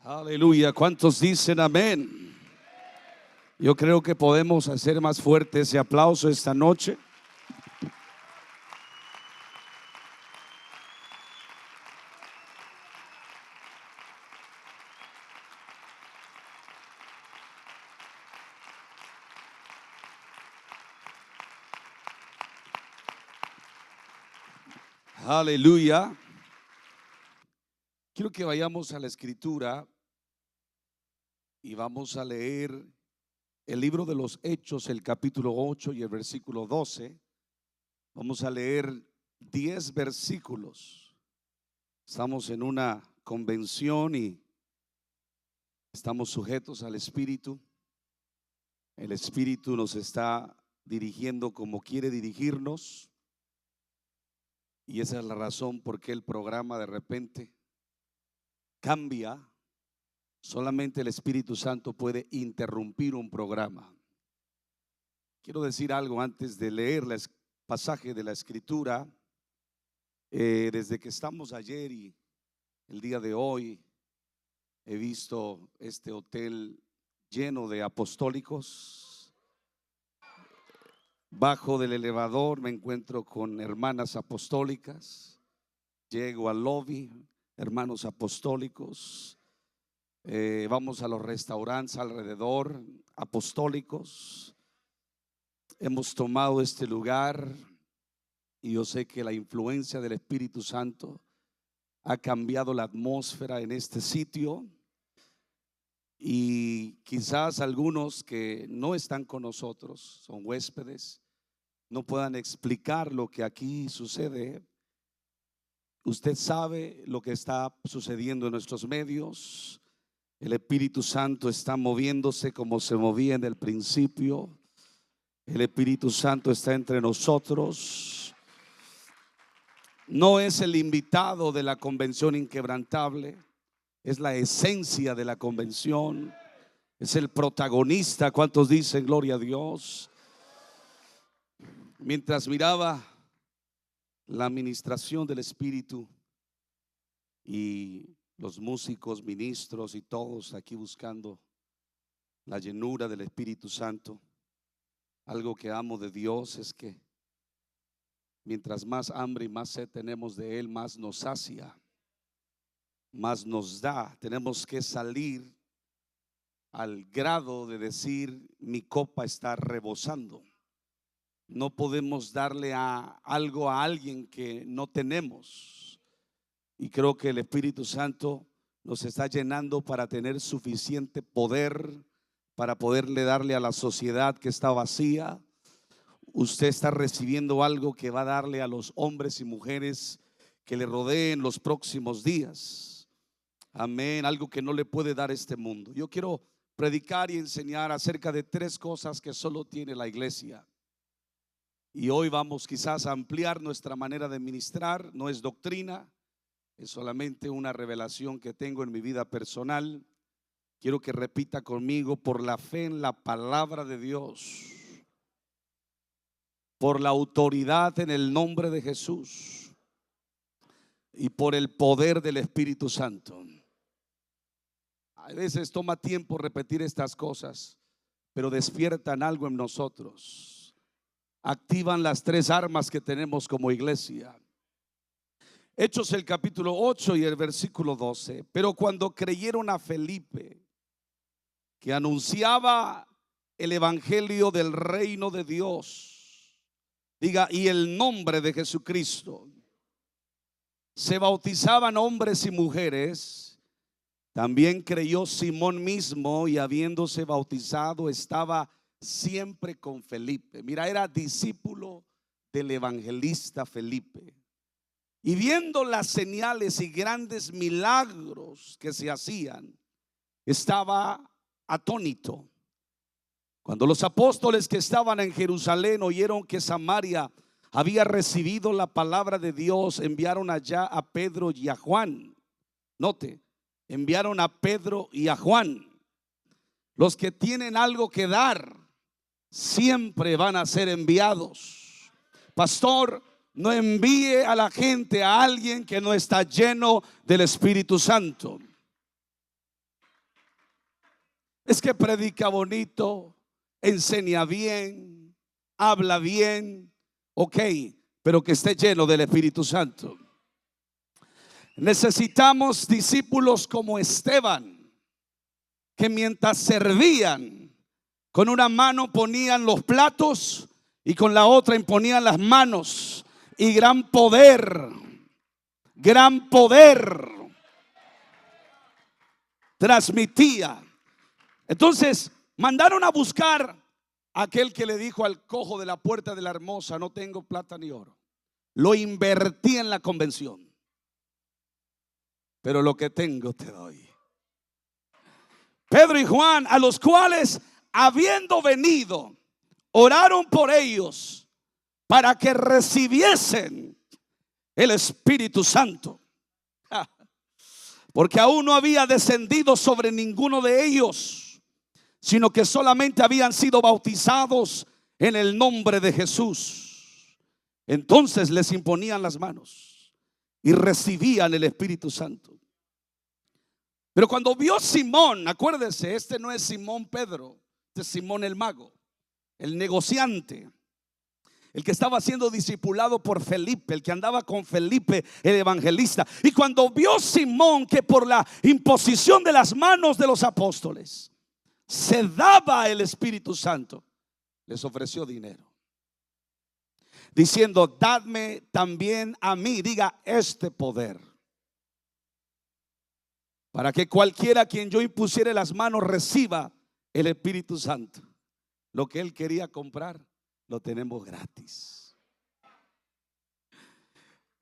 Aleluya. ¿Cuántos dicen amén? Yo creo que podemos hacer más fuerte ese aplauso esta noche. Aleluya. Quiero que vayamos a la escritura y vamos a leer el libro de los Hechos, el capítulo 8 y el versículo 12. Vamos a leer 10 versículos. Estamos en una convención y estamos sujetos al Espíritu. El Espíritu nos está dirigiendo como quiere dirigirnos. Y esa es la razón por qué el programa de repente cambia. Solamente el Espíritu Santo puede interrumpir un programa. Quiero decir algo antes de leer el pasaje de la Escritura. Desde que estamos ayer y el día de hoy, he visto este hotel lleno de apostólicos. Bajo del elevador me encuentro con hermanas apostólicas. Llego al lobby, hermanos apostólicos. Vamos a los restaurantes alrededor, apostólicos. Hemos tomado este lugar y yo sé que la influencia del Espíritu Santo ha cambiado la atmósfera en este sitio. Y quizás algunos que no están con nosotros, son huéspedes, no puedan explicar lo que aquí sucede. Usted sabe lo que está sucediendo en nuestros medios. El Espíritu Santo está moviéndose como se movía en el principio. El Espíritu Santo está entre nosotros. No es el invitado de la convención inquebrantable, es la esencia de la convención. Es el protagonista. ¿Cuántos dicen gloria a Dios? Mientras miraba la administración del Espíritu y los músicos, ministros y todos aquí buscando la llenura del Espíritu Santo, algo que amo de Dios es que mientras más hambre y más sed tenemos de Él, más nos sacia, más nos da. Tenemos que salir al grado de decir: mi copa está rebosando. No podemos darle algo a alguien que no tenemos. Y creo que el Espíritu Santo nos está llenando para tener suficiente poder para poderle darle a la sociedad que está vacía. Usted está recibiendo algo que va a darle a los hombres y mujeres que le rodeen los próximos días. Amén. Algo que no le puede dar este mundo. Yo quiero predicar y enseñar acerca de 3 cosas que solo tiene la iglesia. Y hoy vamos quizás a ampliar nuestra manera de ministrar. No es doctrina, es solamente una revelación que tengo en mi vida personal. Quiero que repita conmigo: por la fe en la palabra de Dios, por la autoridad en el nombre de Jesús y por el poder del Espíritu Santo. A veces toma tiempo repetir estas cosas, pero despiertan algo en nosotros. Activan las 3 armas que tenemos como iglesia. Hechos el capítulo 8 y el versículo 12. Pero cuando creyeron a Felipe, que anunciaba el evangelio del reino de Dios, diga, y el nombre de Jesucristo, se bautizaban hombres y mujeres. También creyó Simón mismo, y habiéndose bautizado estaba siempre con Felipe. Mira, era discípulo del evangelista Felipe. Y viendo las señales y grandes milagros que se hacían, estaba atónito. Cuando los apóstoles que estaban en Jerusalén oyeron que Samaria había recibido la palabra de Dios, enviaron allá a Pedro y a Juan. Note, enviaron a Pedro y a Juan. Los que tienen algo que dar siempre van a ser enviados. Pastor, no envíe a la gente a alguien que no está lleno del Espíritu Santo. que predica bonito, enseña bien, habla bien, ok, pero que esté lleno del Espíritu Santo. Necesitamos discípulos como Esteban, que mientras servían, con una mano ponían los platos y con la otra imponían las manos, y gran poder transmitía. Entonces mandaron a buscar a aquel que le dijo al cojo de la puerta de la hermosa: no tengo plata ni oro, lo invertí en la convención, pero lo que tengo te doy. Pedro y Juan, a los cuales, habiendo venido, oraron por ellos para que recibiesen el Espíritu Santo, porque aún no había descendido sobre ninguno de ellos, sino que solamente habían sido bautizados en el nombre de Jesús. Entonces les imponían las manos y recibían el Espíritu Santo. Pero cuando vio Simón, acuérdese, este no es Simón Pedro, este es Simón el mago, el negociante, el que estaba siendo discipulado por Felipe, el que andaba con Felipe el evangelista. Y cuando vio Simón que por la imposición de las manos de los apóstoles se daba el Espíritu Santo, les ofreció dinero, diciendo: dadme también a mí, diga, este poder, para que cualquiera a quien yo impusiere las manos reciba el Espíritu Santo. Lo que él quería comprar, lo tenemos gratis.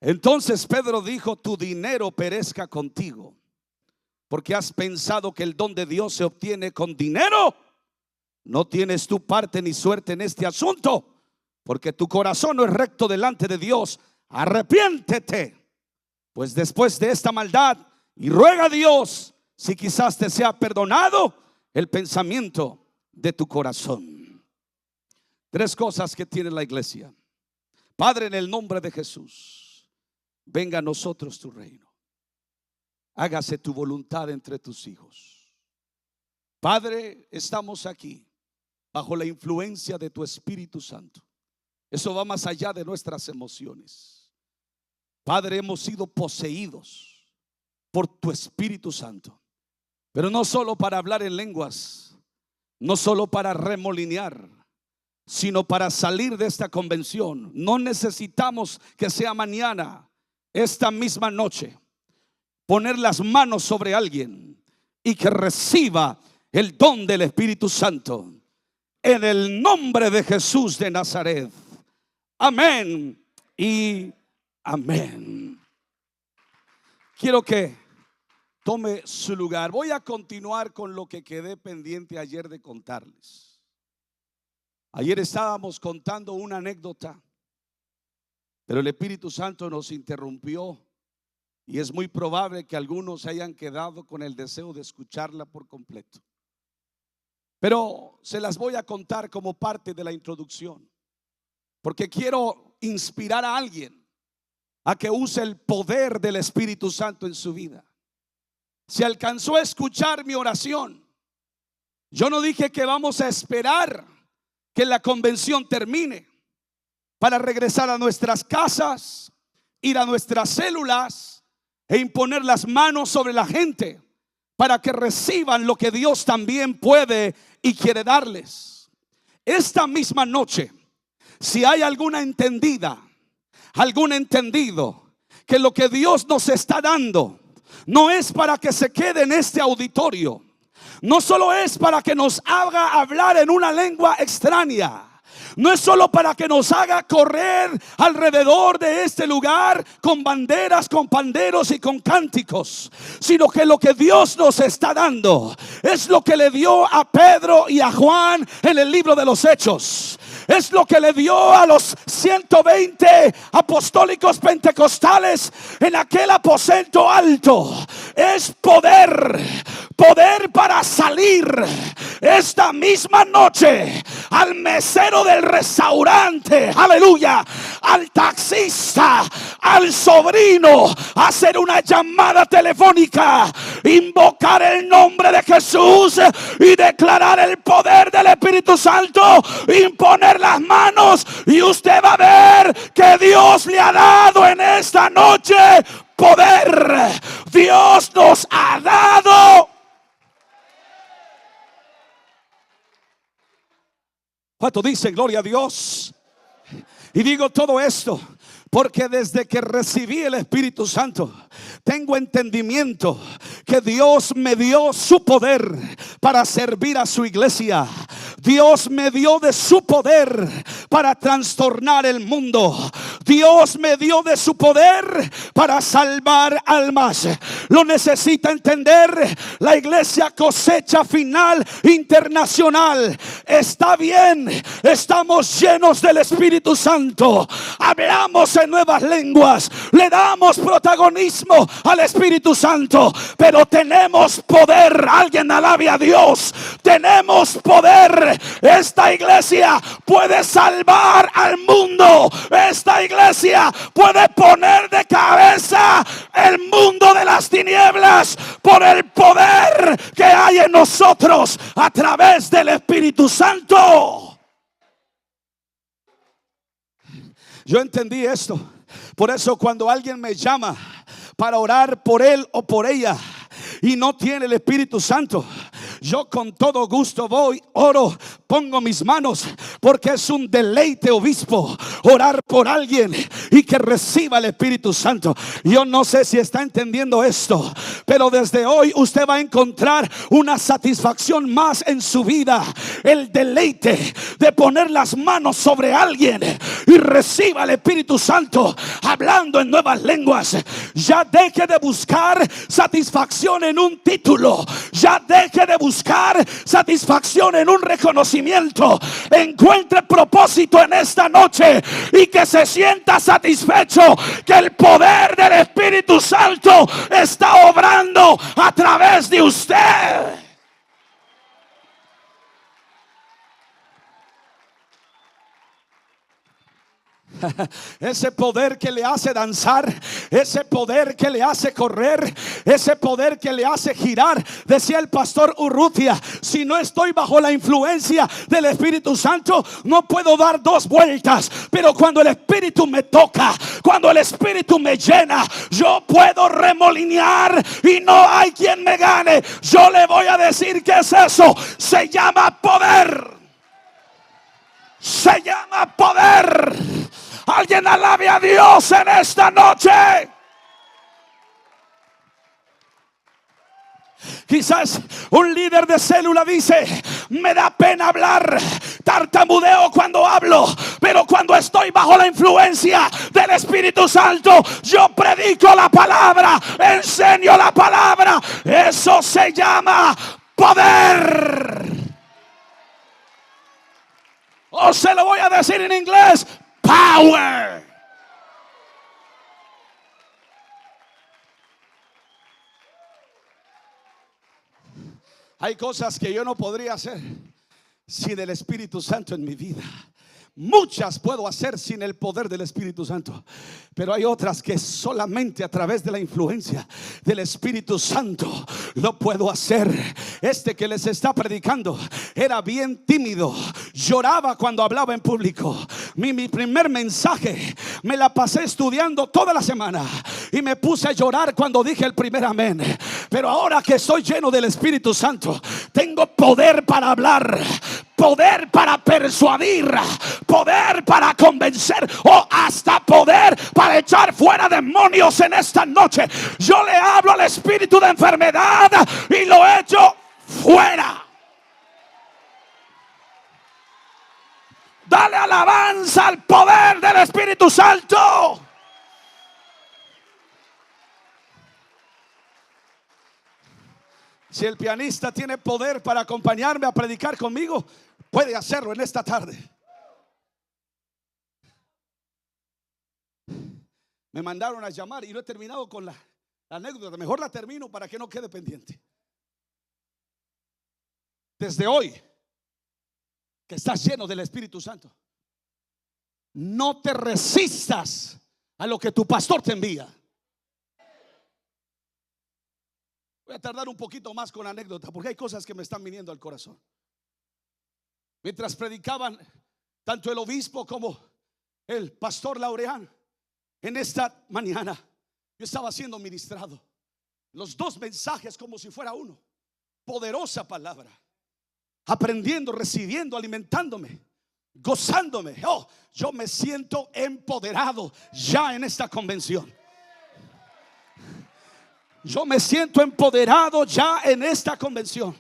Entonces Pedro dijo: tu dinero perezca contigo, porque has pensado que el don de Dios se obtiene con dinero. No tienes tu parte ni suerte en este asunto, porque tu corazón no es recto delante de Dios. Arrepiéntete pues después de esta maldad, y ruega a Dios si quizás te sea perdonado el pensamiento de tu corazón. Tres cosas que tiene la iglesia. Padre, en el nombre de Jesús, venga a nosotros tu reino. Hágase tu voluntad entre tus hijos. Padre, estamos aquí bajo la influencia de tu Espíritu Santo. Eso va más allá de nuestras emociones. Padre, hemos sido poseídos por tu Espíritu Santo, pero no solo para hablar en lenguas, no solo para remolinear, sino para salir de esta convención. No necesitamos que sea mañana, esta misma noche, poner las manos sobre alguien y que reciba el don del Espíritu Santo, en el nombre de Jesús de Nazaret. Amén y amén. Quiero que tome su lugar. Voy a continuar con lo que quedé pendiente ayer de contarles. Ayer estábamos contando una anécdota, pero el Espíritu Santo nos interrumpió, y es muy probable que algunos hayan quedado con el deseo de escucharla por completo. Pero se las voy a contar como parte de la introducción, porque quiero inspirar a alguien a que use el poder del Espíritu Santo en su vida. Se alcanzó a escuchar mi oración. Yo no dije que vamos a esperar que la convención termine para regresar a nuestras casas, ir a nuestras células e imponer las manos sobre la gente para que reciban lo que Dios también puede y quiere darles. Esta misma noche, si hay alguna entendida, algún entendido, que lo que Dios nos está dando no es para que se quede en este auditorio, no solo es para que nos haga hablar en una lengua extraña, no es solo para que nos haga correr alrededor de este lugar con banderas, con panderos y con cánticos, sino que lo que Dios nos está dando es lo que le dio a Pedro y a Juan en el libro de los Hechos. Es lo que le dio a los 120 apostólicos pentecostales en aquel aposento alto. Es poder para salir. esta misma noche al mesero del restaurante, aleluya, al taxista, al sobrino, hacer una llamada telefónica, invocar el nombre de Jesús y declarar el poder del Espíritu Santo, imponer las manos, y usted va a ver que Dios le ha dado en esta noche poder. Dios nos ha dado. ¿Cuánto dicen gloria a Dios? Y digo todo esto porque desde que recibí el Espíritu Santo tengo entendimiento que Dios me dio su poder para servir a su iglesia. Dios me dio de su poder para trastornar el mundo. Dios me dio de su poder para salvar almas. Lo necesita entender la iglesia Cosecha Final Internacional. Está bien, estamos llenos del Espíritu Santo, hablamos en nuevas lenguas, le damos protagonismo al Espíritu Santo, pero tenemos poder. Alguien alabe a Dios. Tenemos poder. Esta iglesia puede salvar al mundo. Esta iglesia puede poner de cabeza el mundo de las tinieblas por el poder que hay en nosotros a través del Espíritu Santo. Yo entendí esto. Por eso cuando alguien me llama para orar por él o por ella y no tiene el Espíritu Santo, yo con todo gusto voy, oro, pongo mis manos, porque es un deleite, obispo, orar por alguien y que reciba el Espíritu Santo. Yo no sé si está entendiendo esto, pero desde hoy usted va a encontrar una satisfacción más en su vida. El deleite de poner las manos sobre alguien y reciba el Espíritu Santo hablando en nuevas lenguas. Ya deje de buscar satisfacción en un título. Ya deje de buscar satisfacción en un reconocimiento. Encuentre propósito en esta noche y que se sienta satisfecho que el poder del Espíritu Santo está obrando a través de usted. Ese poder que le hace danzar, ese poder que le hace correr, ese poder que le hace girar. Decía el pastor Urrutia: si no estoy bajo la influencia del Espíritu Santo, no puedo dar dos vueltas. Pero cuando el Espíritu me toca, cuando el Espíritu me llena, yo puedo remolinear y no hay quien me gane. Yo le voy a decir que es eso. Se llama poder. Se llama poder. Alguien alabe a Dios en esta noche. Quizás un líder de célula dice: me da pena hablar, tartamudeo cuando hablo, pero cuando estoy bajo la influencia del Espíritu Santo, yo predico la palabra, enseño la palabra. Eso se llama poder. O se lo voy a decir en inglés: power. Hay cosas que yo no podría hacer sin el Espíritu Santo en mi vida. Muchas puedo hacer sin el poder del Espíritu Santo, pero hay otras que solamente a través de la influencia del Espíritu Santo lo puedo hacer. Este que les está predicando era bien tímido, lloraba cuando hablaba en público. Mi primer mensaje me la pasé estudiando toda la semana y me puse a llorar cuando dije el primer amén. Pero ahora que estoy lleno del Espíritu Santo, tengo poder para hablar, poder para persuadir, poder para convencer, o hasta poder para echar fuera demonios en esta noche. Yo le hablo al espíritu de enfermedad y lo echo fuera. Dale alabanza al poder del Espíritu Santo. Si el pianista tiene poder para acompañarme a predicar conmigo, puede hacerlo en esta tarde. Me mandaron a llamar y no he terminado con la anécdota. Mejor la termino para que no quede pendiente. desde hoy que estás lleno del Espíritu Santo, no te resistas a lo que tu pastor te envía. Voy a tardar un poquito más con la anécdota porque hay cosas que me están viniendo al corazón. Mientras predicaban tanto el obispo como el pastor Laureán, en esta mañana yo estaba siendo ministrado. Los dos mensajes como si fuera uno. Poderosa palabra. Aprendiendo, recibiendo, alimentándome, gozándome. Oh, yo me siento empoderado ya en esta convención. Yo me siento empoderado ya en esta convención.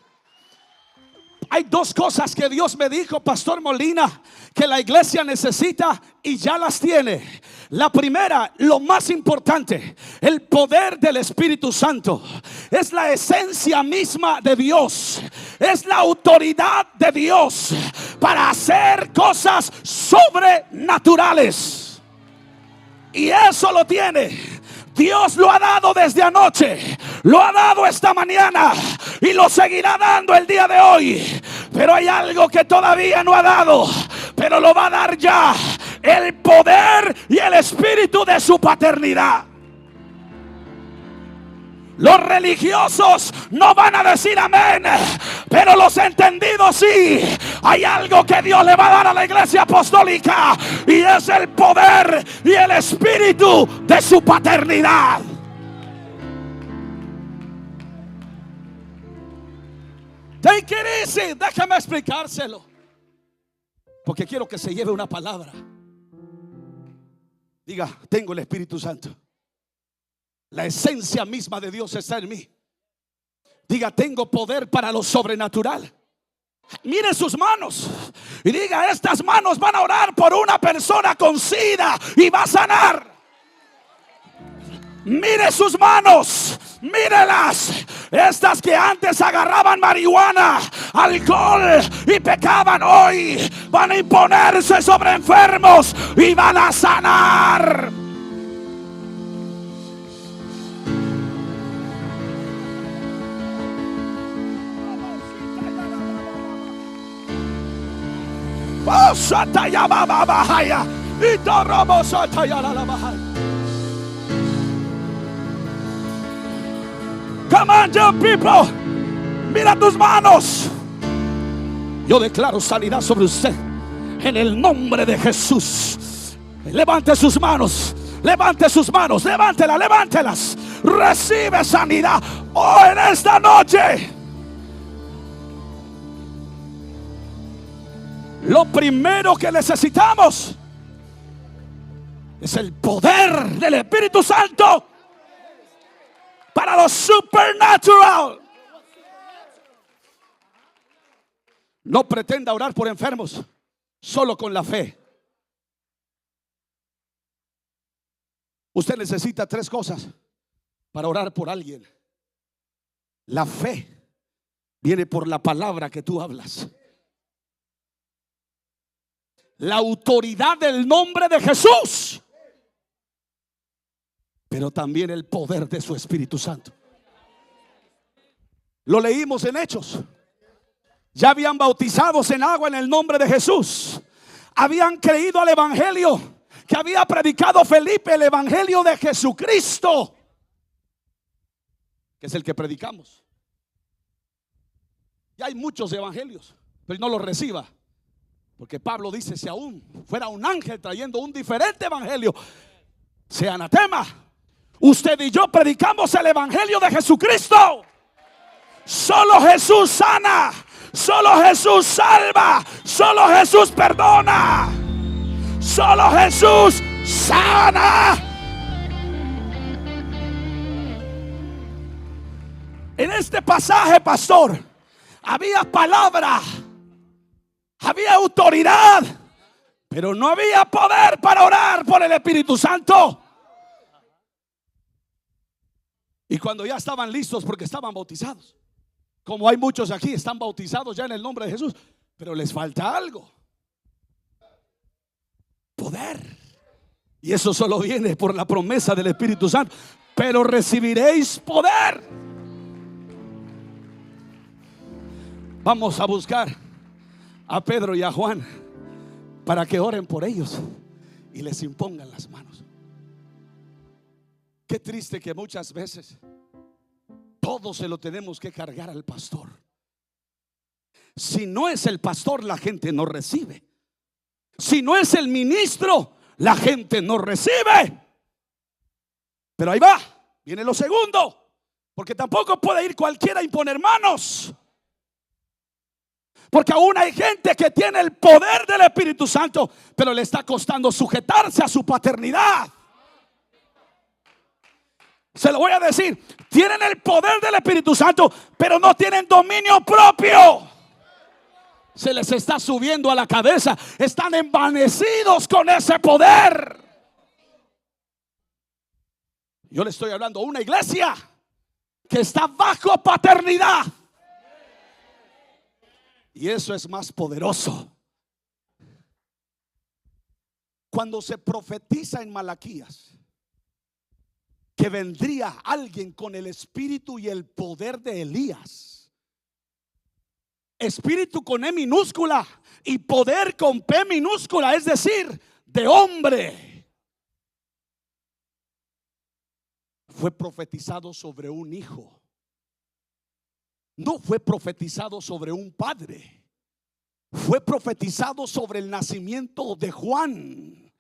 Hay dos cosas que Dios me dijo, Pastor Molina, que la iglesia necesita y ya las tiene. La primera, lo más importante, el poder del Espíritu Santo. Es la esencia misma de Dios. Es la autoridad de Dios para hacer cosas sobrenaturales. Y eso lo tiene. Dios lo ha dado desde anoche, lo ha dado esta mañana y lo seguirá dando el día de hoy. Pero hay algo que todavía no ha dado, pero lo va a dar ya: el poder y el espíritu de su paternidad. Los religiosos no van a decir amén, pero los entendidos sí. Hay algo que Dios le va a dar a la iglesia apostólica y es el poder y el espíritu de su paternidad. Take it easy, déjame explicárselo, porque quiero que se lleve una palabra. Diga: tengo el Espíritu Santo. La esencia misma de Dios está en mí. Diga: tengo poder para lo sobrenatural. Mire sus manos y diga: estas manos van a orar por una persona con SIDA y va a sanar. Mire sus manos, mírelas. Estas que antes agarraban marihuana, alcohol y pecaban, hoy van a imponerse sobre enfermos y van a sanar. Come on, young people. Mira tus manos. Yo declaro sanidad sobre usted en el nombre de Jesús. Levante sus manos. Levante sus manos. Levántelas. Recibe sanidad hoy en esta noche. Lo primero que necesitamos es el poder del Espíritu Santo para lo supernatural. No pretenda orar por enfermos solo con la fe. Usted necesita tres cosas para orar por alguien. La fe viene por la palabra que tú hablas. La autoridad del nombre de Jesús, pero también el poder de su Espíritu Santo. Lo leímos en Hechos. Ya habían bautizados en agua en el nombre de Jesús. Habían creído al evangelio que había predicado Felipe, el evangelio de Jesucristo, que es el que predicamos. Y hay muchos evangelios, pero no los reciba. Porque Pablo dice: si aún fuera un ángel trayendo un diferente evangelio, sea anatema. Usted y yo predicamos el evangelio de Jesucristo. Solo Jesús sana, solo Jesús salva, solo Jesús perdona, solo Jesús sana. En este pasaje, pastor, había palabra, había autoridad, pero no había poder para orar por el Espíritu Santo. Y cuando ya estaban listos, porque estaban bautizados, como hay muchos aquí, están bautizados ya en el nombre de Jesús, pero les falta algo: poder. Y eso solo viene por la promesa del Espíritu Santo. Pero recibiréis poder. Vamos a buscar a Pedro y a Juan para que oren por ellos y les impongan las manos. Qué triste que muchas veces todo se lo tenemos que cargar al pastor. Si no es el pastor, la gente no recibe. Si no es el ministro, la gente no recibe. Pero ahí va, viene lo segundo, porque tampoco puede ir cualquiera a imponer manos. Porque aún hay gente que tiene el poder del Espíritu Santo, pero le está costando sujetarse a su paternidad. Se lo voy a decir, tienen el poder del Espíritu Santo, pero no tienen dominio propio. Se les está subiendo a la cabeza, están envanecidos con ese poder. Yo le estoy hablando a una iglesia que está bajo paternidad. Y eso es más poderoso. Cuando se profetiza en Malaquías que vendría alguien con el espíritu y el poder de Elías, espíritu con E minúscula y poder con P minúscula, es decir, de hombre, fue profetizado sobre un hijo. No fue profetizado sobre un padre. Fue profetizado sobre el nacimiento de Juan.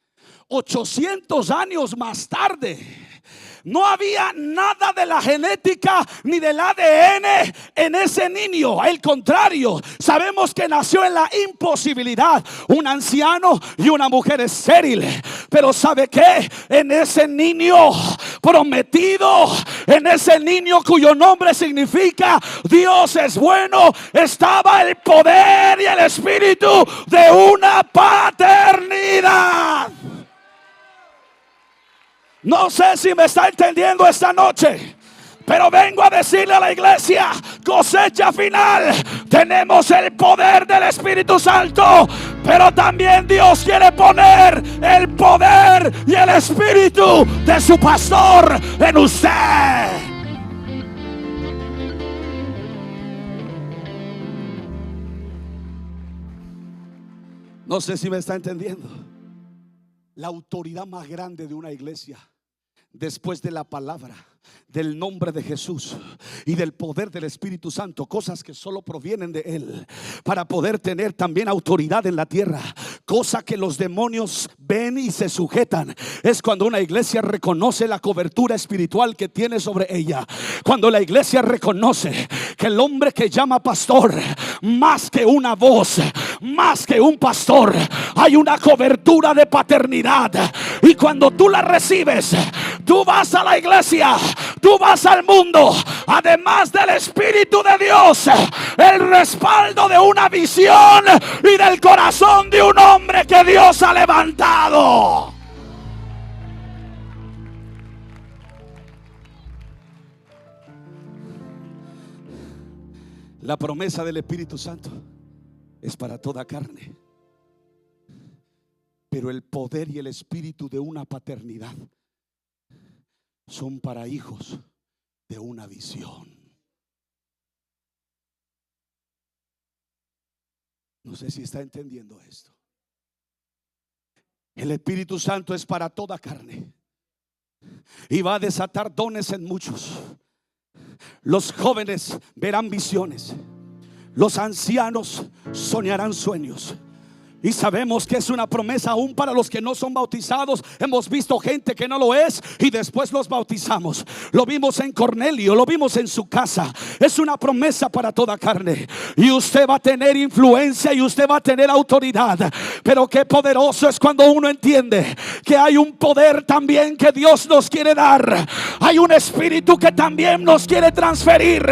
800 años más tarde. No había nada de la genética ni del ADN en ese niño. Al contrario, sabemos que nació en la imposibilidad, un anciano y una mujer estéril. Pero ¿sabe qué? En ese niño prometido, en ese niño cuyo nombre significa Dios es bueno, estaba el poder y el espíritu de una paternidad. No sé si me está entendiendo esta noche, pero vengo a decirle a la iglesia: cosecha final. Tenemos el poder del Espíritu Santo, pero también Dios quiere poner el poder y el espíritu de su pastor en usted. No sé si me está entendiendo. La autoridad más grande de una iglesia, después de la palabra, del nombre de Jesús y del poder del Espíritu Santo, cosas que solo provienen de Él, para poder tener también autoridad en la tierra, cosa que los demonios ven y se sujetan, es cuando una iglesia reconoce la cobertura espiritual que tiene sobre ella. Cuando la iglesia reconoce que el hombre que llama pastor, más que una voz, más que un pastor, hay una cobertura de paternidad. Y cuando tú la recibes, tú vas a la iglesia, tú vas al mundo, además del Espíritu de Dios, el respaldo de una visión y del corazón de un hombre que Dios ha levantado. La promesa del Espíritu Santo es para toda carne, pero el poder y el espíritu de una paternidad son para hijos de una visión. No sé si está entendiendo esto. El Espíritu Santo es para toda carne y va a desatar dones en muchos. Los jóvenes verán visiones, los ancianos soñarán sueños. Y sabemos que es una promesa aún para los que no son bautizados. Hemos visto gente que no lo es y después los bautizamos. Lo vimos en Cornelio, lo vimos en su casa. Es una promesa para toda carne. Y usted va a tener influencia y usted va a tener autoridad. Pero qué poderoso es cuando uno entiende que hay un poder también que Dios nos quiere dar. Hay un espíritu que también nos quiere transferir.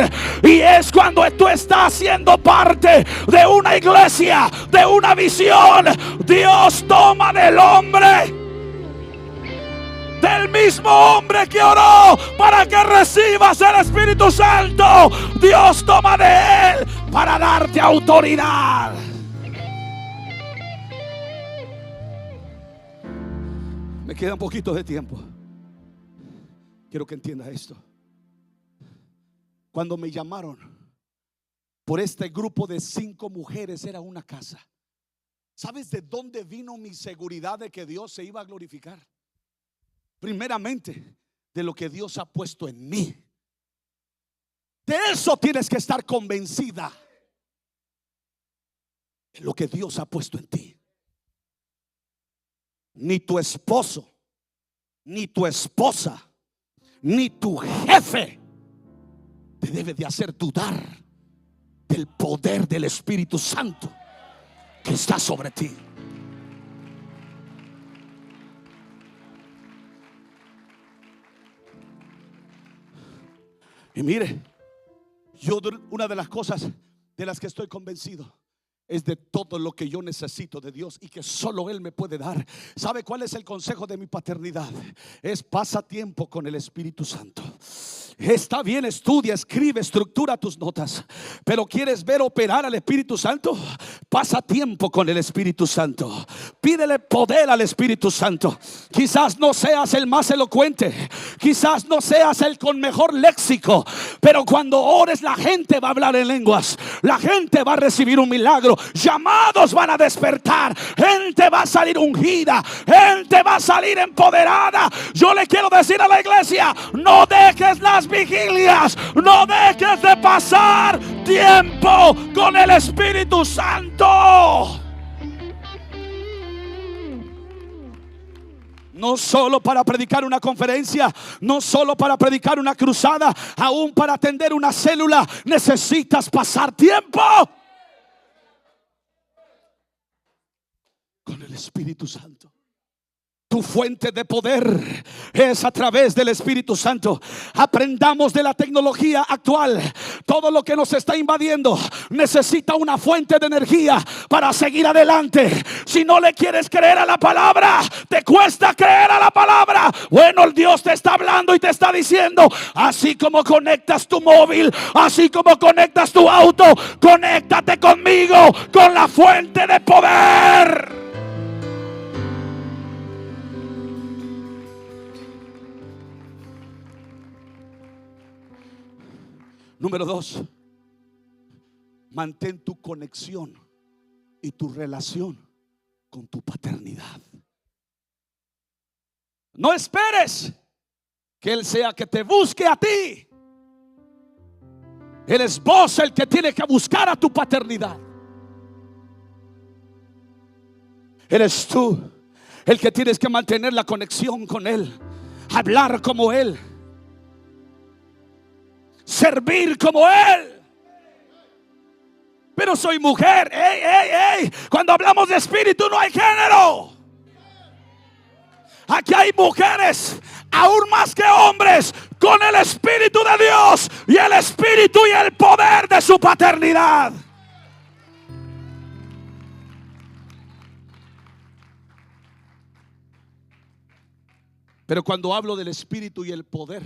Y es cuando tú estás siendo parte de una iglesia, de una visión. Dios toma del hombre, del mismo hombre que oró para que recibas el Espíritu Santo. Dios toma de él para darte autoridad. Me queda un poquito de tiempo. Quiero que entienda esto. Cuando me llamaron por este grupo de 5 mujeres era una casa. ¿Sabes de dónde vino mi seguridad de que Dios se iba a glorificar? Primeramente, de lo que Dios ha puesto en mí. De eso tienes que estar convencida, de lo que Dios ha puesto en ti. Ni tu esposo, ni tu esposa, ni tu jefe te debe de hacer dudar del poder del Espíritu Santo que está sobre ti. Y mire, yo una de las cosas de las que estoy convencido es de todo lo que yo necesito de Dios y que solo Él me puede dar. ¿Sabe cuál es el consejo de mi paternidad? Es: pasa tiempo con el Espíritu Santo. Está bien, estudia, escribe, estructura tus notas, pero ¿quieres ver operar al Espíritu Santo? Pasa tiempo con el Espíritu Santo. Pídele poder al Espíritu Santo. Quizás no seas el más elocuente, quizás no seas el con mejor léxico, pero cuando ores la gente va a hablar en lenguas, la gente va a recibir un milagro, llamados van a despertar, gente va a salir ungida, gente va a salir empoderada. Yo le quiero decir a la iglesia: no dejes las vigilias, no dejes de pasar tiempo con el Espíritu Santo. No solo para predicar una conferencia, no solo para predicar una cruzada, aún para atender una célula necesitas pasar tiempo con el Espíritu Santo. Tu fuente de poder es a través del Espíritu Santo. Aprendamos de la tecnología actual. Todo lo que nos está invadiendo necesita una fuente de energía para seguir adelante. Si no le quieres creer a la palabra, te cuesta creer a la palabra. Bueno, el Dios te está hablando y te está diciendo: así como conectas tu móvil, así como conectas tu auto, conéctate conmigo, con la fuente de poder. Número 2, mantén tu conexión y tu relación con tu paternidad. No esperes que Él sea que te busque a ti. Él es vos el que tiene que buscar a tu paternidad. Eres tú el que tienes que mantener la conexión con Él, hablar como Él, servir como Él. Pero soy mujer. Cuando hablamos de espíritu no hay género. Aquí hay mujeres aún más que hombres con el Espíritu de Dios y el Espíritu y el poder de su paternidad. Pero cuando hablo del Espíritu y el poder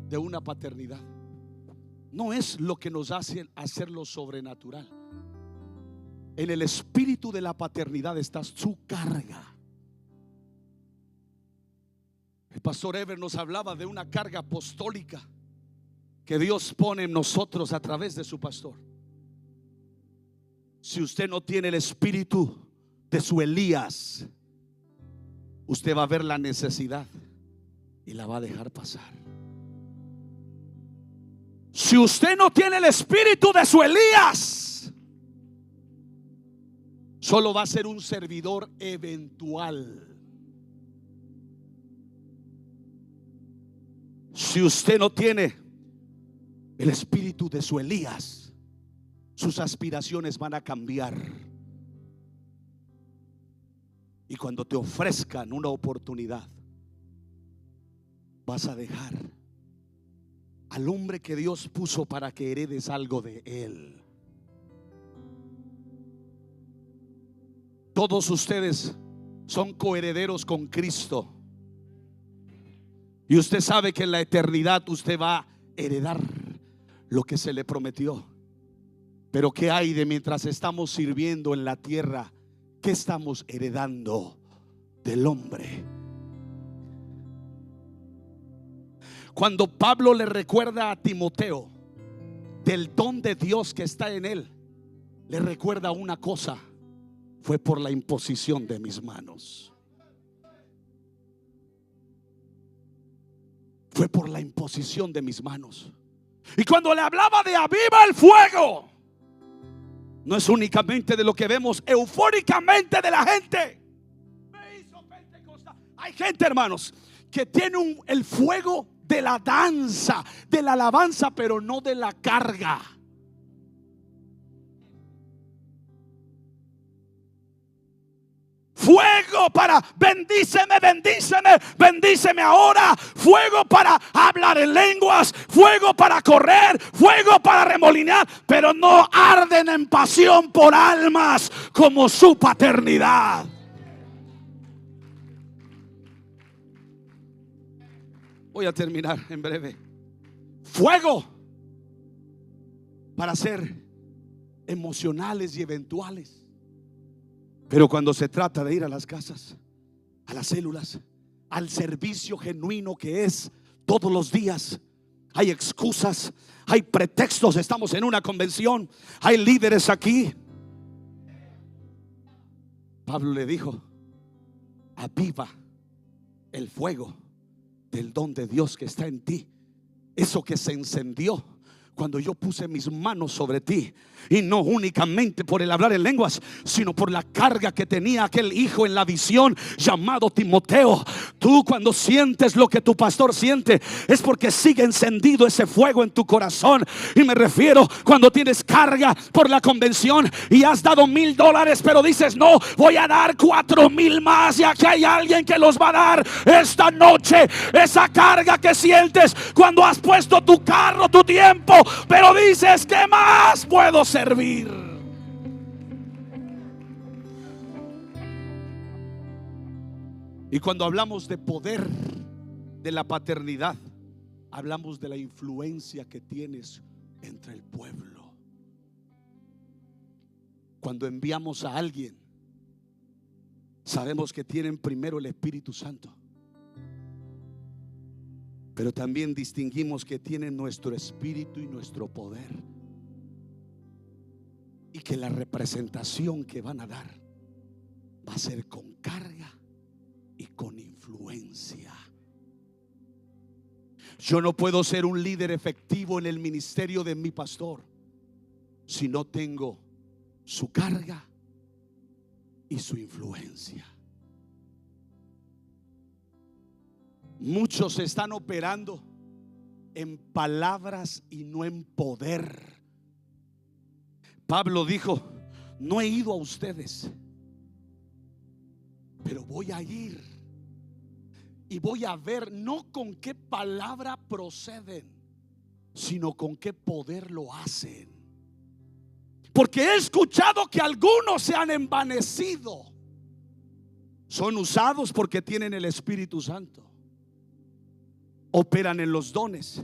de una paternidad, no es lo que nos hace hacer lo sobrenatural. En el espíritu de la paternidad está su carga. El pastor Ever nos hablaba de una carga apostólica que Dios pone en nosotros a través de su pastor. Si usted no tiene el espíritu de su Elías, usted va a ver la necesidad y la va a dejar pasar. Si usted no tiene el espíritu de su Elías, solo va a ser un servidor eventual. Si usted no tiene el espíritu de su Elías, sus aspiraciones van a cambiar. Y cuando te ofrezcan una oportunidad, vas a dejar al hombre que Dios puso para que heredes algo de Él. Todos ustedes son coherederos con Cristo. Y usted sabe que en la eternidad usted va a heredar lo que se le prometió. Pero ¿qué hay de mientras estamos sirviendo en la tierra? ¿Qué estamos heredando del hombre? Cuando Pablo le recuerda a Timoteo del don de Dios que está en él, le recuerda una cosa: fue por la imposición de mis manos. Fue por la imposición de mis manos. Y cuando le hablaba de aviva el fuego, no es únicamente de lo que vemos eufóricamente de la gente. Hay gente, hermanos, que tiene el fuego de la danza, de la alabanza, pero no de la carga. Fuego para bendíceme, bendíceme, bendíceme ahora. Fuego para hablar en lenguas. Fuego para correr. Fuego para remolinear. Pero no arden en pasión por almas como su paternidad. Voy a terminar en breve. Fuego para ser emocionales y eventuales. Pero cuando se trata de ir a las casas, a las células, al servicio genuino que es todos los días, hay excusas, hay pretextos. Estamos en una convención, hay líderes aquí. Pablo le dijo: aviva el fuego del don de Dios que está en ti. Eso que se encendió cuando yo puse mis manos sobre ti. Y no únicamente por el hablar en lenguas, sino por la carga que tenía aquel hijo en la visión llamado Timoteo. Tú, cuando sientes lo que tu pastor siente, es porque sigue encendido ese fuego en tu corazón. Y me refiero cuando tienes carga por la convención y has dado $1,000, pero dices: no, voy a dar 4,000 más. Y aquí hay alguien que los va a dar esta noche. Esa carga que sientes cuando has puesto tu carro, tu tiempo, pero dices: ¿qué más puedo servir? Y cuando hablamos de poder de la paternidad, hablamos de la influencia que tienes entre el pueblo. Cuando enviamos a alguien, sabemos que tienen primero el Espíritu Santo, pero también distinguimos que tienen nuestro espíritu y nuestro poder, y que la representación que van a dar va a ser con carga y con influencia. Yo no puedo ser un líder efectivo en el ministerio de mi pastor si no tengo su carga y su influencia. Muchos están operando en palabras y no en poder. Pablo dijo: no he ido a ustedes, pero voy a ir y voy a ver no con qué palabra proceden, sino con qué poder lo hacen. Porque he escuchado que algunos se han envanecido. Son usados porque tienen el Espíritu Santo, operan en los dones,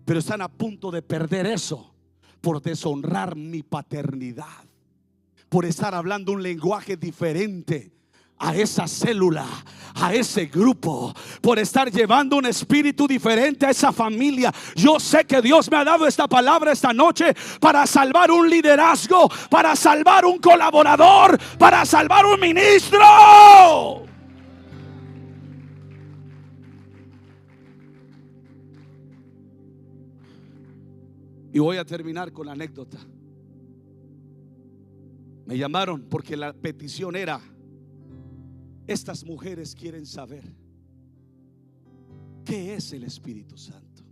pero están a punto de perder eso por deshonrar mi paternidad, por estar hablando un lenguaje diferente a esa célula, a ese grupo, por estar llevando un espíritu diferente a esa familia. Yo sé que Dios me ha dado esta palabra esta noche para salvar un liderazgo, para salvar un colaborador, para salvar un ministro. Y voy a terminar con la anécdota. Me llamaron porque la petición era: estas mujeres quieren saber qué es el Espíritu Santo.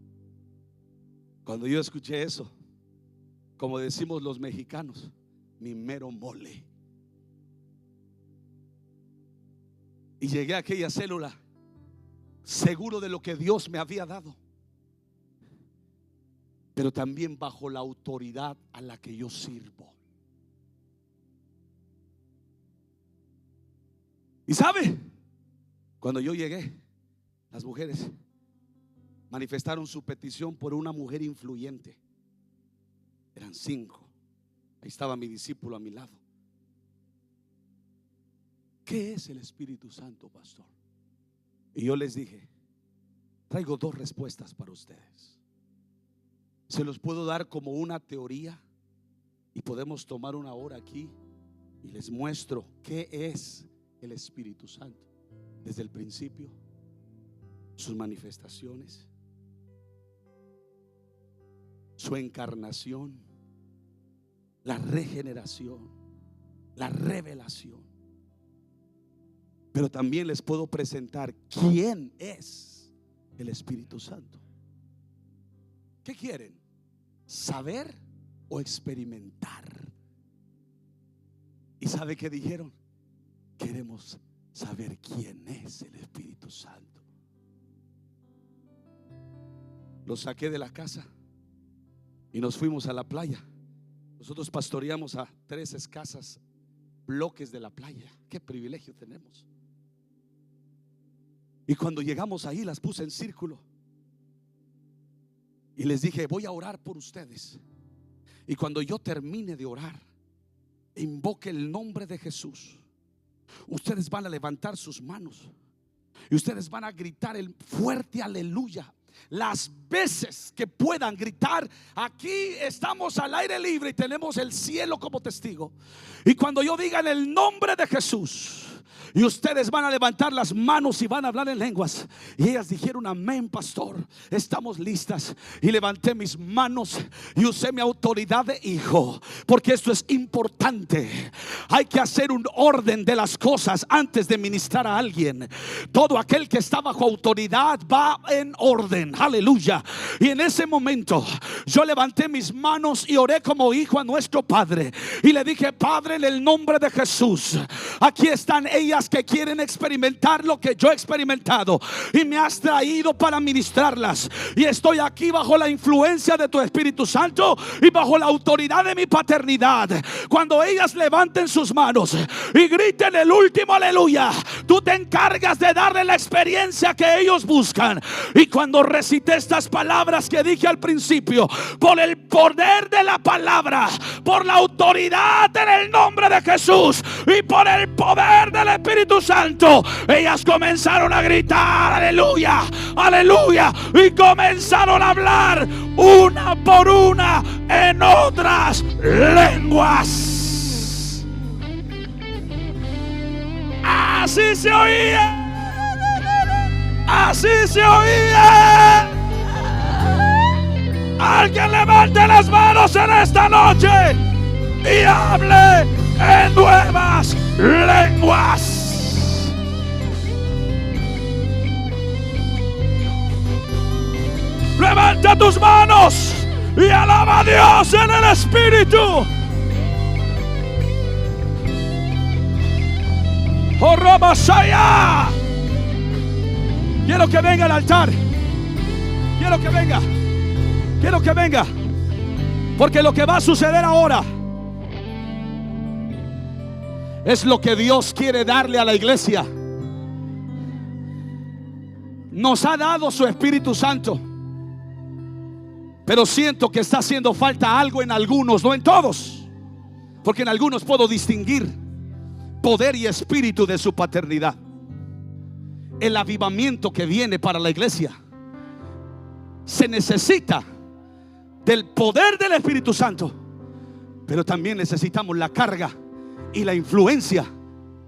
Cuando yo escuché eso, como decimos los mexicanos, mi mero mole. Y llegué a aquella célula seguro de lo que Dios me había dado, pero también bajo la autoridad a la que yo sirvo. Y sabe, cuando yo llegué, las mujeres manifestaron su petición por una mujer influyente. Eran 5. Ahí estaba mi discípulo a mi lado. ¿Qué es el Espíritu Santo, pastor? Y yo les dije: traigo 2 respuestas para ustedes. Se los puedo dar como una teoría y podemos tomar una hora aquí y les muestro qué es el Espíritu Santo desde el principio, sus manifestaciones, su encarnación, la regeneración, la revelación. Pero también les puedo presentar quién es el Espíritu Santo. ¿Qué quieren? ¿Saber o experimentar? ¿Y sabe qué dijeron? Queremos saber quién es el Espíritu Santo. Los saqué de la casa y nos fuimos a la playa. Nosotros pastoreamos a 3 escasas bloques de la playa. Qué privilegio tenemos. Y cuando llegamos ahí, las puse en círculo y les dije: voy a orar por ustedes. Y cuando yo termine de orar, invoque el nombre de Jesús, ustedes van a levantar sus manos y ustedes van a gritar el fuerte aleluya las veces que puedan gritar. Aquí estamos al aire libre y tenemos el cielo como testigo. Y cuando yo diga en el nombre de Jesús, y ustedes van a levantar las manos y van a hablar en lenguas. Y ellas dijeron: amén, pastor, estamos listas. Y levanté mis manos y usé mi autoridad de hijo, porque esto es importante. Hay que hacer un orden de las cosas antes de ministrar a alguien. Todo aquel que está bajo autoridad va en orden. Aleluya. Y en ese momento yo levanté mis manos y oré como hijo a nuestro Padre. Y le dije: Padre, en el nombre de Jesús, aquí están ellas que quieren experimentar lo que yo he experimentado, y me has traído para ministrarlas. Y estoy aquí bajo la influencia de tu Espíritu Santo y bajo la autoridad de mi paternidad. Cuando ellas levanten sus manos y griten el último aleluya, tú te encargas de darle la experiencia que ellos buscan. Y cuando recité estas palabras que dije al principio, por el poder de la palabra, por la autoridad en el nombre de Jesús y por el poder del Espíritu Santo, ellas comenzaron a gritar aleluya, aleluya, y comenzaron a hablar una por una en otras lenguas. Así se oía, así se oía. Alguien levante las manos en esta noche y hable en nuevas lenguas. Levanta tus manos y alaba a Dios en el Espíritu. Oh, Rabasaya. Quiero que venga al altar. Quiero que venga. Quiero que venga. Porque lo que va a suceder ahora es lo que Dios quiere darle a la iglesia. Nos ha dado su Espíritu Santo, pero siento que está haciendo falta algo en algunos, no en todos, porque en algunos puedo distinguir poder y espíritu de su paternidad. El avivamiento que viene para la iglesia se necesita del poder del Espíritu Santo, pero también necesitamos la carga y la influencia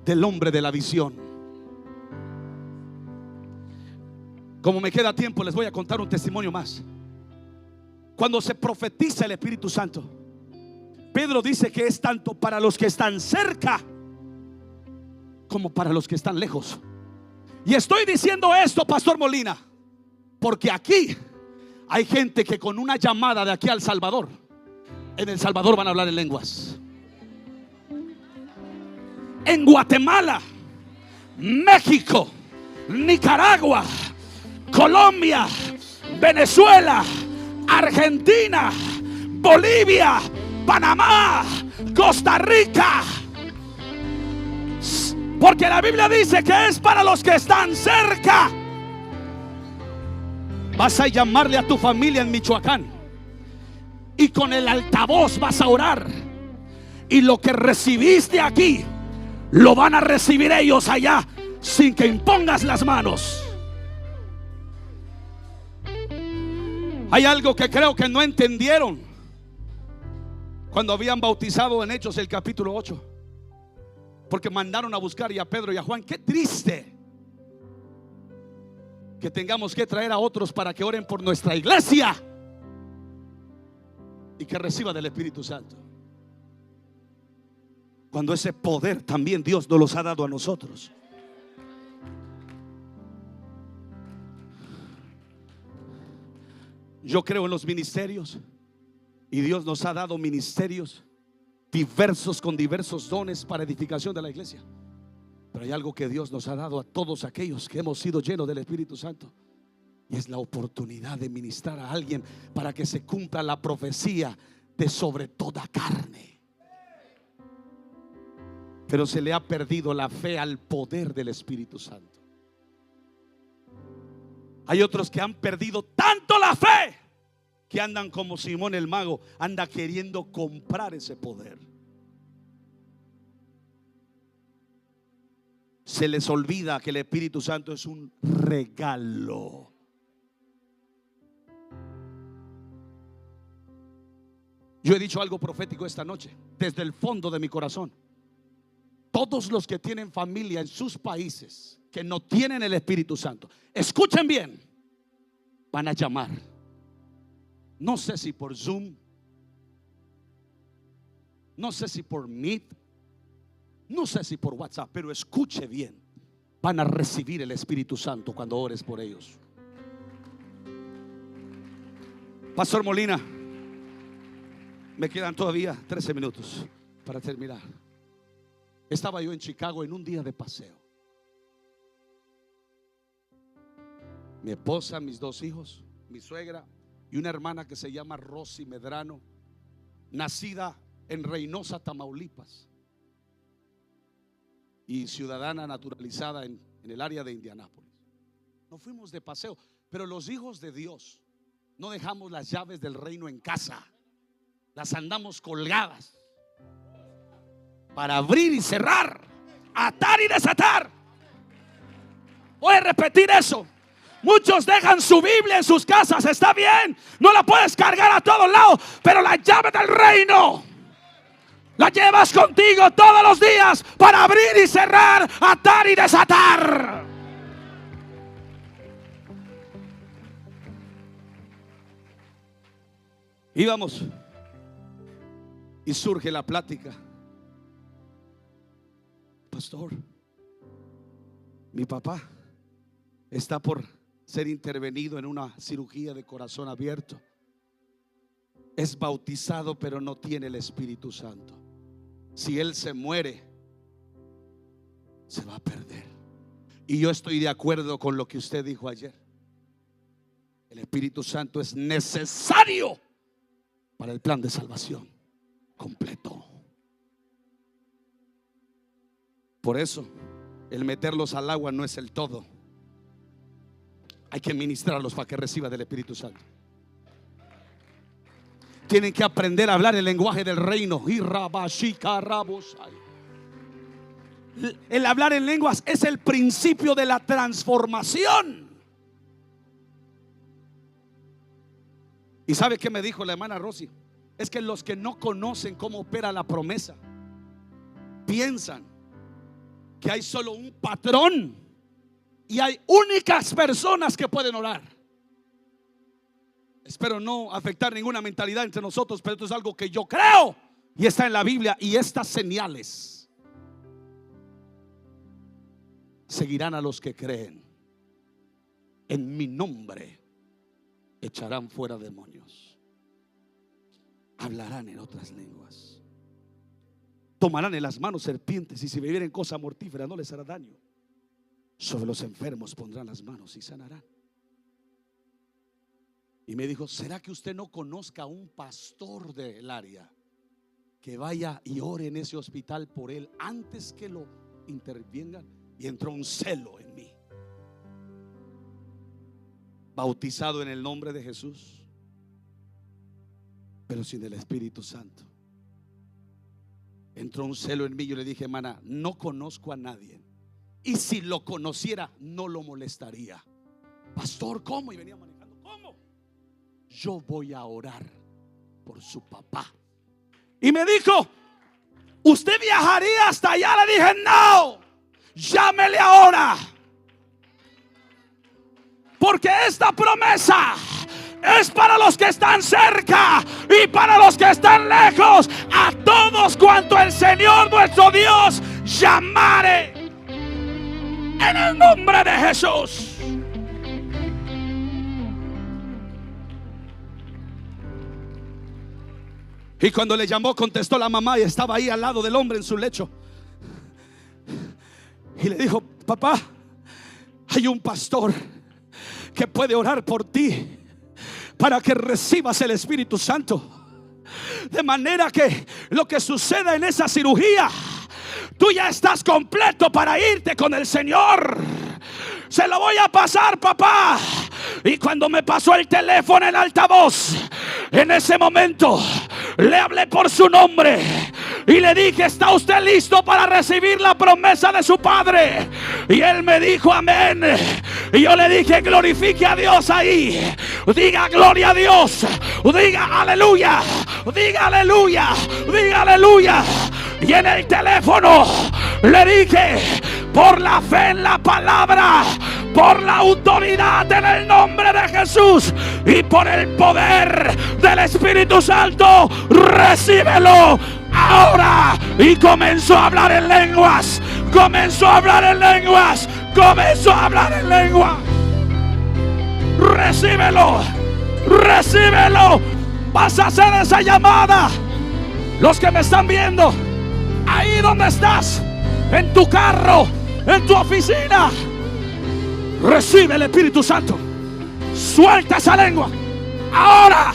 del hombre de la visión. Como me queda tiempo, les voy a contar un testimonio más. Cuando se profetiza el Espíritu Santo, Pedro dice que es tanto para los que están cerca como para los que están lejos. Y estoy diciendo esto, Pastor Molina, porque aquí hay gente que con una llamada de aquí al Salvador, en El Salvador van a hablar en lenguas. En Guatemala, México, Nicaragua, Colombia, Venezuela, Argentina, Bolivia, Panamá, Costa Rica. Porque la Biblia dice que es para los que están cerca. Vas a llamarle a tu familia en Michoacán y con el altavoz vas a orar, y lo que recibiste aquí lo van a recibir ellos allá sin que impongas las manos. Hay algo que creo que no entendieron cuando habían bautizado en Hechos el capítulo 8, porque mandaron a buscar y a Pedro y a Juan. Qué triste que tengamos que traer a otros para que oren por nuestra iglesia y que reciban del Espíritu Santo, cuando ese poder también Dios nos los ha dado a nosotros. Yo creo en los ministerios y Dios nos ha dado ministerios diversos con diversos dones para edificación de la iglesia. Pero hay algo que Dios nos ha dado a todos aquellos que hemos sido llenos del Espíritu Santo, y es la oportunidad de ministrar a alguien para que se cumpla la profecía de sobre toda carne. Pero se le ha perdido la fe al poder del Espíritu Santo. Hay otros que han perdido tanto la fe que andan como Simón el mago, anda queriendo comprar ese poder. Se les olvida que el Espíritu Santo es un regalo. Yo he dicho algo profético esta noche, desde el fondo de mi corazón. Todos los que tienen familia en sus países que no tienen el Espíritu Santo, escuchen bien, van a llamar. No sé si por Zoom, no sé si por Meet, no sé si por WhatsApp, pero escuche bien, van a recibir el Espíritu Santo cuando ores por ellos. Pastor Molina, me quedan todavía 13 minutos para terminar. Estaba yo en Chicago en un día de paseo. Mi esposa, mis 2 hijos, mi suegra y una hermana que se llama Rosy Medrano, nacida en Reynosa, Tamaulipas, y ciudadana naturalizada en el área de Indianápolis. Nos fuimos de paseo, pero los hijos de Dios no dejamos las llaves del reino en casa, las andamos colgadas para abrir y cerrar, atar y desatar. Voy a repetir eso. Muchos dejan su Biblia en sus casas, está bien, no la puedes cargar a todos lados, pero la llave del reino la llevas contigo todos los días para abrir y cerrar, atar y desatar. Íbamos y surge la plática. Pastor, mi papá está por ser intervenido en una cirugía de corazón abierto. Es bautizado, pero no tiene el Espíritu Santo. Si él se muere, se va a perder. Y yo estoy de acuerdo con lo que usted dijo ayer. El Espíritu Santo es necesario para el plan de salvación completo. Por eso, el meterlos al agua no es el todo. Hay que ministrarlos para que reciban del Espíritu Santo. Tienen que aprender a hablar el lenguaje del reino. El hablar en lenguas es el principio de la transformación. ¿Y sabe qué me dijo la hermana Rosy? Es que los que no conocen cómo opera la promesa piensan que hay solo un patrón y hay únicas personas que pueden orar. Espero no afectar ninguna mentalidad entre nosotros, pero esto es algo que yo creo y está en la Biblia. Y estas señales seguirán a los que creen. En mi nombre echarán fuera demonios, hablarán en otras lenguas, tomarán en las manos serpientes, y si bebieren cosa mortífera no les hará daño. Sobre los enfermos pondrán las manos y sanarán. Y me dijo: ¿será que usted no conozca a un pastor del área que vaya y ore en ese hospital por él antes que lo intervengan? Y entró un celo en mí. Bautizado en el nombre de Jesús, pero sin el Espíritu Santo. Entró un celo en mí. Yo le dije: hermana, no conozco a nadie, y si lo conociera no lo molestaría. Pastor, ¿cómo? Y venía manejando. ¿Cómo? yo voy a orar por su papá. Y me dijo, ¿usted viajaría hasta allá? Le dije, no, llámele ahora. Porque esta promesa es para los que están cerca y para los que están lejos. A todos cuanto el Señor nuestro Dios llamare, en el nombre de Jesús. Y cuando le llamó, contestó la mamá y estaba ahí al lado del hombre en su lecho. Y le dijo, papá, hay un pastor que puede orar por ti para que recibas el Espíritu Santo. De manera que lo que suceda en esa cirugía, tú ya estás completo para irte con el Señor. Se lo voy a pasar, papá. Y cuando me pasó el teléfono en altavoz, en ese momento le hablé por su nombre y le dije, ¿está usted listo para recibir la promesa de su padre? Y él me dijo, amén. Y yo le dije, glorifique a Dios ahí. Diga gloria a Dios. Diga aleluya. Diga aleluya. Diga aleluya. Y en el teléfono le dije, por la fe en la palabra, por la autoridad en el nombre de Jesús y por el poder del Espíritu Santo, recíbelo ahora. Y comenzó a hablar en lenguas. Comenzó a hablar en lenguas. Comenzó a hablar en lenguas. Recíbelo. Recíbelo. Vas a hacer esa llamada. Los que me están viendo, ahí donde estás, en tu carro, en tu oficina, recibe el Espíritu Santo. Suelta esa lengua ahora.